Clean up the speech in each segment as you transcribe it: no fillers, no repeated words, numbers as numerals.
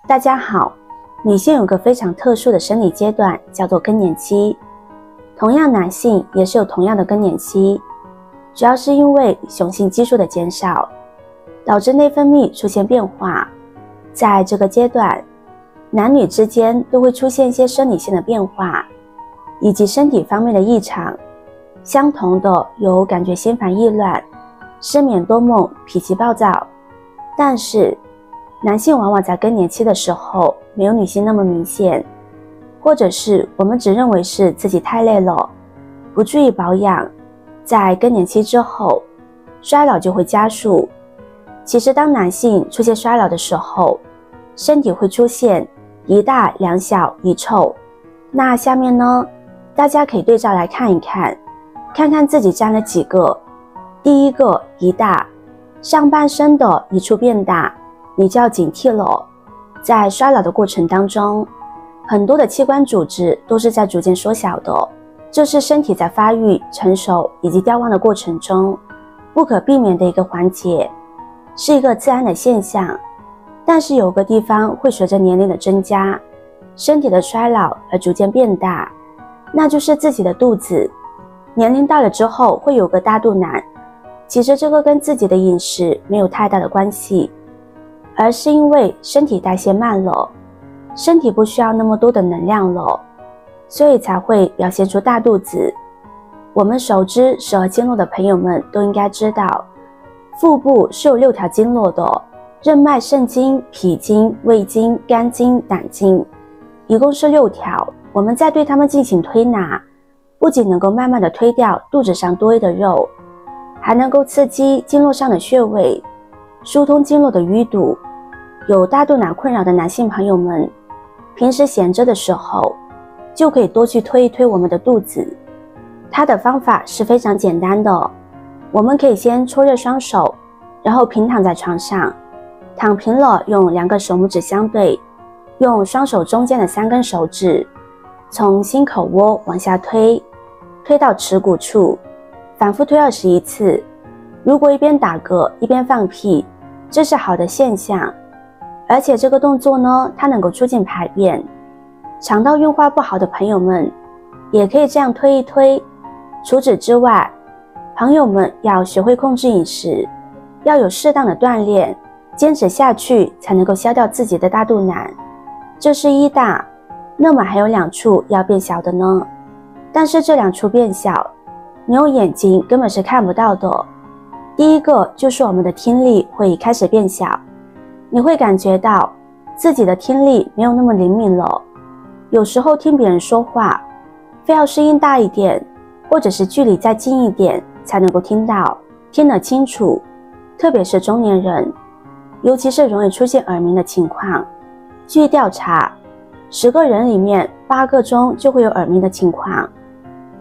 大家好，女性有个非常特殊的生理阶段，叫做更年期。同样，男性也是有同样的更年期，主要是因为雄性激素的减少，导致内分泌出现变化。在这个阶段，男女之间都会出现一些生理性的变化，以及身体方面的异常。相同的有感觉心烦意乱、失眠多梦、脾气暴躁，但是男性往往在更年期的时候没有女性那么明显，或者是我们只认为是自己太累了，不注意保养，在更年期之后衰老就会加速。其实当男性出现衰老的时候，身体会出现一大两小一臭。那下面呢，大家可以对照来看一看，看看自己占了几个。第一个一大，上半身的一处变大，你就要警惕了。在衰老的过程当中，很多的器官组织都是在逐渐缩小的，这是身体在发育、成熟以及凋亡的过程中不可避免的一个环节，是一个自然的现象。但是有个地方会随着年龄的增加，身体的衰老而逐渐变大，那就是自己的肚子。年龄大了之后会有个大肚腩，其实这个跟自己的饮食没有太大的关系，而是因为身体代谢慢了，身体不需要那么多的能量了，所以才会表现出大肚子。我们熟知12经络的朋友们都应该知道，腹部是有6条经络的，任脉、肾经、脾经、胃经、肝经、胆经，一共是6条。我们在对它们进行推拿，不仅能够慢慢的推掉肚子上多余的肉，还能够刺激经络上的穴位，疏通经络的淤堵。有大肚腩困扰的男性朋友们，平时闲着的时候就可以多去推一推我们的肚子。它的方法是非常简单的，我们可以先搓热双手，然后平躺在床上，躺平了用2个手拇指相对，用双手中间的3根手指从心口窝往下推，推到耻骨处，反复推21次。如果一边打嗝一边放屁，这是好的现象，而且这个动作呢，它能够促进排便。肠道运化不好的朋友们也可以这样推一推。除此之外，朋友们要学会控制饮食，要有适当的锻炼，坚持下去才能够消掉自己的大肚腩。这是1大，那么还有2处要变小的呢。但是这2处变小，你用眼睛根本是看不到的。第一个就是我们的听力会开始变小，你会感觉到自己的听力没有那么灵敏了，有时候听别人说话，非要声音大一点，或者是距离再近一点才能够听得清楚。特别是中年人，尤其是容易出现耳鸣的情况。据调查，10个人里面8个中就会有耳鸣的情况，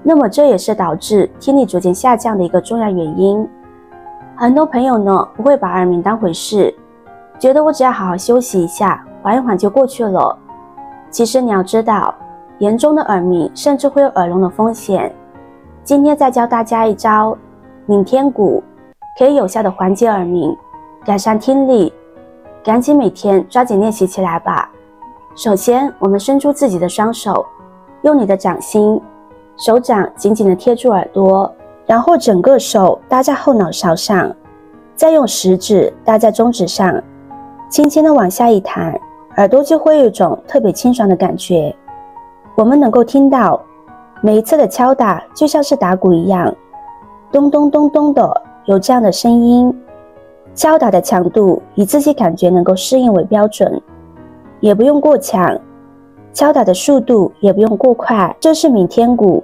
那么这也是导致听力逐渐下降的一个重要原因。很多朋友呢，不会把耳鸣当回事，觉得我只要好好休息一下，缓一缓就过去了。其实你要知道，严重的耳鸣甚至会有耳聋的风险。今天再教大家一招抿天鼓，可以有效的缓解耳鸣，改善听力。赶紧每天抓紧练习起来吧。首先，我们伸出自己的双手，用你的掌心，手掌紧紧地贴住耳朵，然后整个手搭在后脑勺上，再用食指搭在中指上，轻轻地往下一弹，耳朵就会有一种特别清爽的感觉。我们能够听到每一次的敲打就像是打鼓一样，咚咚咚咚的有这样的声音。敲打的强度以自己感觉能够适应为标准，也不用过强，敲打的速度也不用过快。这是抿天鼓，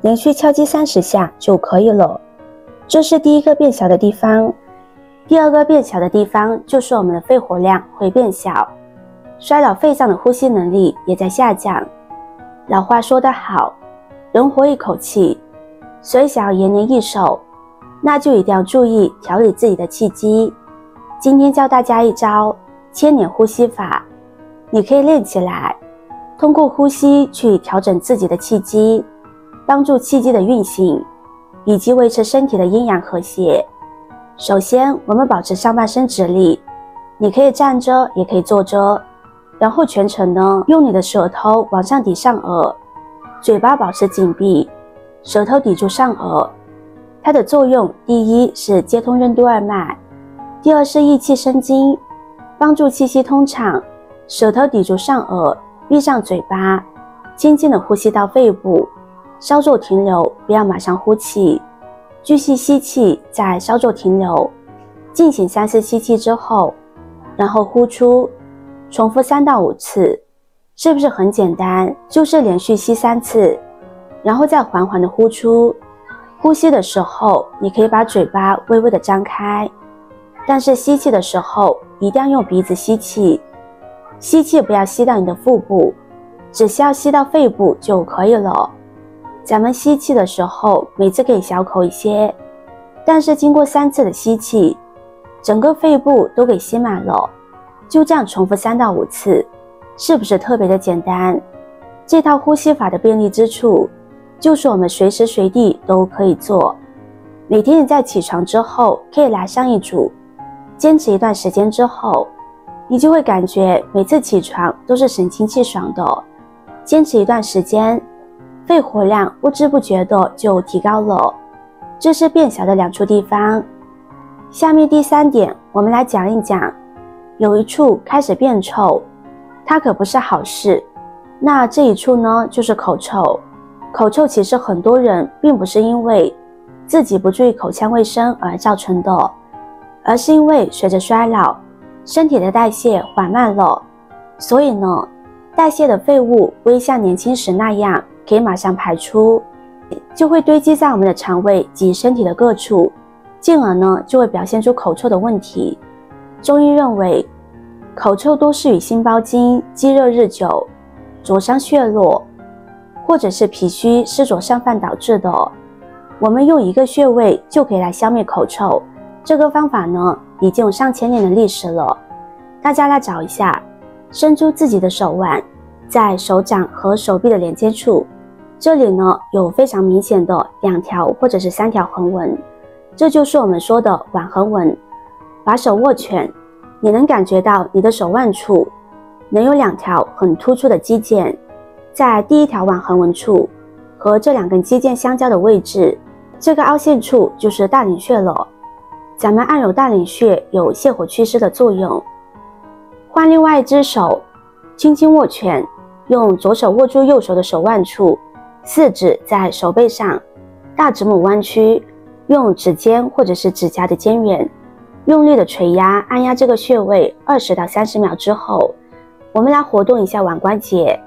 连续敲击30下就可以了。这是第一个变小的地方。第二个变小的地方就是我们的肺活量会变小，衰老肺脏的呼吸能力也在下降。老话说得好，人活一口气，所以想要延年益寿，那就一定要注意调理自己的气机。今天教大家一招千年呼吸法，你可以练起来，通过呼吸去调整自己的气机，帮助气机的运行，以及维持身体的阴阳和谐。首先，我们保持上半身直立，你可以站着也可以坐着，然后全程呢，用你的舌头往上抵上颚，嘴巴保持紧闭，舌头抵住上颚。它的作用，第一是接通任督二脉，第二是益气生津，帮助气息通畅。舌头抵住上颚，闭上嘴巴，轻轻地呼吸到肺部，稍作停留，不要马上呼气，继续吸气，再稍作停留，进行3次吸气之后，然后呼出，重复3到5次。是不是很简单？就是连续吸3次，然后再缓缓地呼出。呼吸的时候，你可以把嘴巴微微的张开，但是吸气的时候一定要用鼻子吸气。吸气不要吸到你的腹部，只需要吸到肺部就可以了。咱们吸气的时候，每次可以小口一些，但是经过3次的吸气，整个肺部都给吸满了。就这样重复3到5次，是不是特别的简单？这套呼吸法的便利之处，就是我们随时随地都可以做。每天你在起床之后可以来上一组，坚持一段时间之后，你就会感觉每次起床都是神清气爽的。坚持一段时间，肺活量不知不觉的就提高了。这是变小的2处地方。下面第3点，我们来讲一讲，有一处开始变臭，它可不是好事。那这一处呢，就是口臭。口臭其实很多人并不是因为自己不注意口腔卫生而造成的，而是因为随着衰老，身体的代谢缓慢了，所以呢，代谢的废物不会像年轻时那样可以马上排出，就会堆积在我们的肠胃及身体的各处，进而呢就会表现出口臭的问题。中医认为，口臭多是与心包经积热日久、灼伤血络，或者是脾虚湿浊上犯导致的。我们用一个穴位就可以来消灭口臭，这个方法呢已经有上千年的历史了。大家来找一下，伸出自己的手腕，在手掌和手臂的连接处，这里呢有非常明显的2条或者是3条横纹，这就是我们说的腕横纹。把手握拳，你能感觉到你的手腕处能有2条很突出的肌腱，在第1条腕横纹处和这2根肌腱相交的位置，这个凹陷处就是大陵穴了。咱们按揉大陵穴有泻火祛湿的作用。换另外一只手，轻轻握拳，用左手握住右手的手腕处，4指在手背上，大指拇弯曲，用指尖或者是指甲的尖缘用力的捶压按压这个穴位20到30秒之后，我们来活动一下腕关节，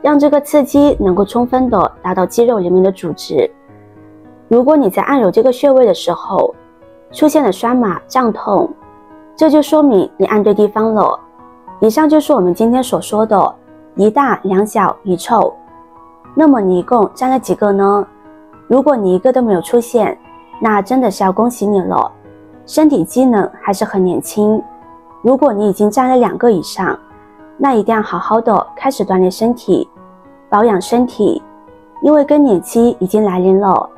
让这个刺激能够充分的达到肌肉里面的组织。如果你在按揉这个穴位的时候出现了酸麻胀痛，这就说明你按对地方了。以上就是我们今天所说的一大两小一臭。那么你一共沾了几个呢？如果你一个都没有出现，那真的是要恭喜你了，身体机能还是很年轻。如果你已经沾了2个以上，那一定要好好的开始锻炼身体，保养身体，因为更年期已经来临了。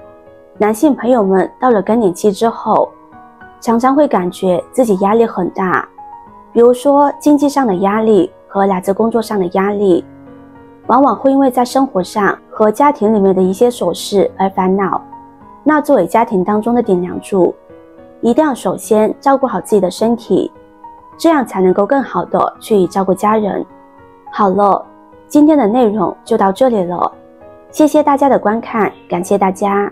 男性朋友们到了更年期之后，常常会感觉自己压力很大，比如说经济上的压力和来自工作上的压力，往往会因为在生活上和家庭里面的一些琐事而烦恼。那作为家庭当中的顶梁柱，一定要首先照顾好自己的身体，这样才能够更好的去照顾家人。好了，今天的内容就到这里了，谢谢大家的观看，感谢大家。